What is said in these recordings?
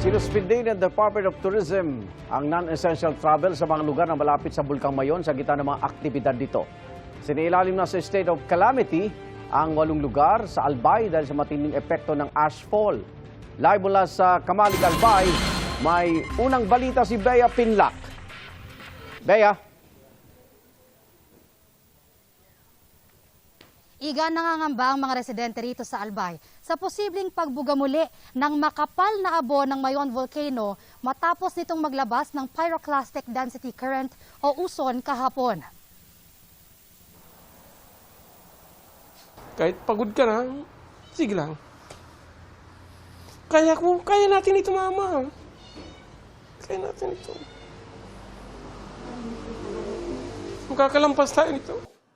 Sinuspindi ng Department of Tourism ang non-essential travel sa mga lugar na malapit sa Bulkang Mayon sa gitna ng mga aktibidad dito. Sinailalim na sa state of calamity ang 8 lugar sa Albay dahil sa matinding epekto ng ashfall. Live mula sa Kamalig, Albay, may unang balita si Bea Pinlac. Bea. Nangangamba ang mga residente rito sa Albay sa posibleng pagbuga muli ng makapal na abo ng Mayon Volcano matapos nitong maglabas ng pyroclastic density current o uson kahapon. Kahit pagod ka na, sige lang. Kaya natin ito, mama. Kaya natin ito. Magkakalampas tayo nito.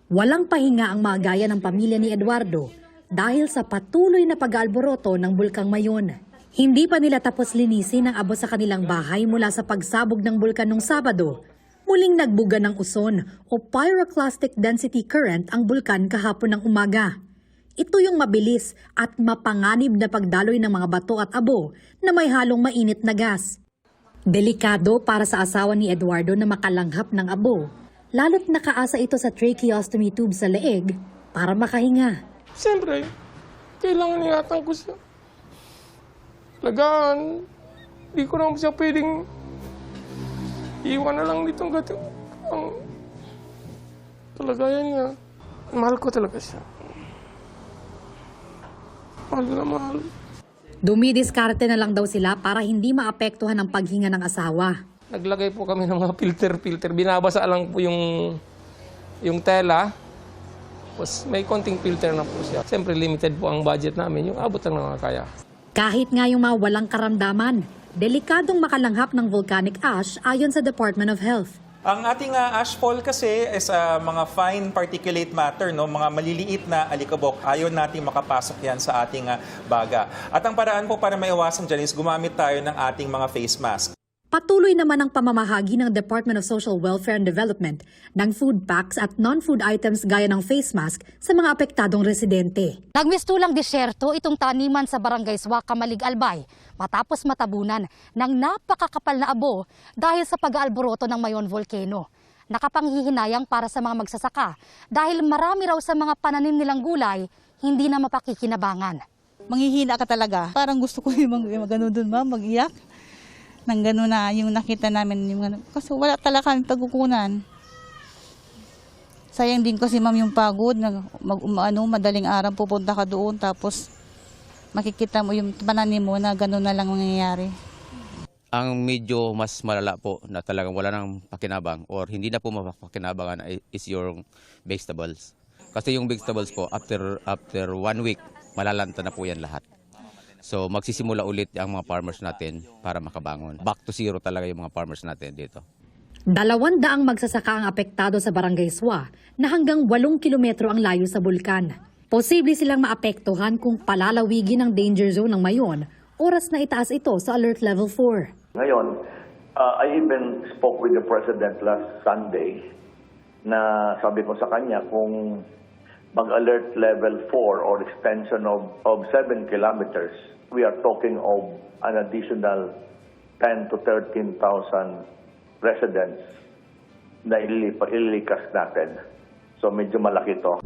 Walang pahinga ang mga gaya ng pamilya ni Eduardo dahil sa patuloy na pag-aalboroto ng Bulkang Mayon. Hindi pa nila tapos linisin ang abo sa kanilang bahay mula sa pagsabog ng bulkan nung Sabado. Muling nagbuga ng uson o pyroclastic density current ang bulkan kahapon ng umaga. Ito yung mabilis at mapanganib na pagdaloy ng mga bato at abo na may halong mainit na gas. Delikado para sa asawa ni Eduardo na makalanghap ng abo. Lalo't nakaasa ito sa tracheostomy tube sa leeg para makahinga. Siyempre, kailangan ingatan ko siya. Talagaan, di ko naman siya pwedeng iwan na lang ditong gato. Ang talagayan niya. Mahal ko talaga siya. Mahal na mahal. Dumidiskarte na lang daw sila para hindi maapektuhan ang paghinga ng asawa. Naglagay po kami ng mga filter. Binabasa lang po yung tela. Tapos may konting filter na po siya. Siyempre limited po ang budget namin. Yung abot lang na kaya. Kahit nga yung mga walang karamdaman, delikadong makalanghap ng volcanic ash ayon sa Department of Health. Ang ating ashfall kasi is mga fine particulate matter, no? Mga maliliit na alikabok. Ayaw natin makapasok yan sa ating baga. At ang paraan po para maiwasan dyan is gumamit tayo ng ating mga face mask. Patuloy naman ang pamamahagi ng Department of Social Welfare and Development ng food packs at non-food items gaya ng face mask sa mga apektadong residente. Nagmistulang disyerto itong taniman sa Barangay Suwa, Kamalig, Albay matapos matabunan ng napakakapal na abo dahil sa pag-aalboroto ng Mayon Volcano. Nakapanghihinayang para sa mga magsasaka dahil marami raw sa mga pananim nilang gulay hindi na mapakikinabangan. Manghihina ka talaga. Parang gusto ko yung gano'n doon, ma'am, mag-iyak. Nang gano'n na yung nakita namin. Kasi wala talaga kami pagkukunan. Sayang din kasi, ma'am, yung pagod. Madaling araw pupunta ka doon tapos makikita mo yung pananim mo na gano'n na lang mangyayari. Ang medyo mas malala po na talagang wala nang pakinabang or hindi na po mapakinabangan is yung vegetables. Kasi yung vegetables po, after 1 week, malalanta na po yan lahat. So magsisimula ulit ang mga farmers natin para makabangon. Back to zero talaga yung mga farmers natin dito. 200 magsasaka ang apektado sa Barangay Suwa na hanggang 8 kilometro ang layo sa bulkan. Posible silang maapektuhan kung palalawigin ang danger zone ng Mayon. Oras na itaas ito sa Alert Level 4. Ngayon, I even spoke with the President last Sunday na sabi ko sa kanya kung mag-alert level 4 or extension of 7 kilometers, we are talking of an additional 10 to 13,000 residents na ililikas natin. So medyo malaki ito.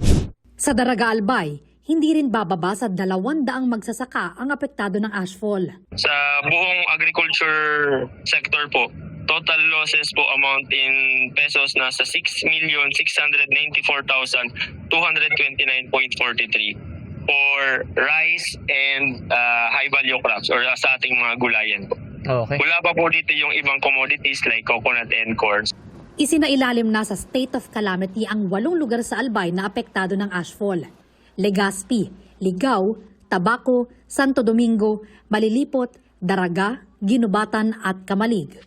Sa Daraga, Albay, hindi rin bababa sa 200 magsasaka ang apektado ng ashfall. Sa buong agriculture sector po, total losses po amount in pesos nasa 6,694,229.43 for rice and high value crops or sa ating mga gulayan po. Okay. Wala pa po dito yung ibang commodities like coconut and corn. Isinailalim na sa state of calamity ang 8 lugar sa Albay na apektado ng ashfall. Legazpi, Ligao, Tabaco, Santo Domingo, Malilipot, Daraga, Ginubatan at Kamalig.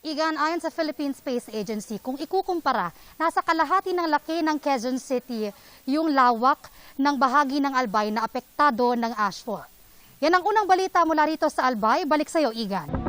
Ayon sa Philippine Space Agency, kung ikukumpara, nasa kalahati ng laki ng Quezon City yung lawak ng bahagi ng Albay na apektado ng ashfall. Yan ang unang balita mula rito sa Albay. Balik sa iyo, Igan.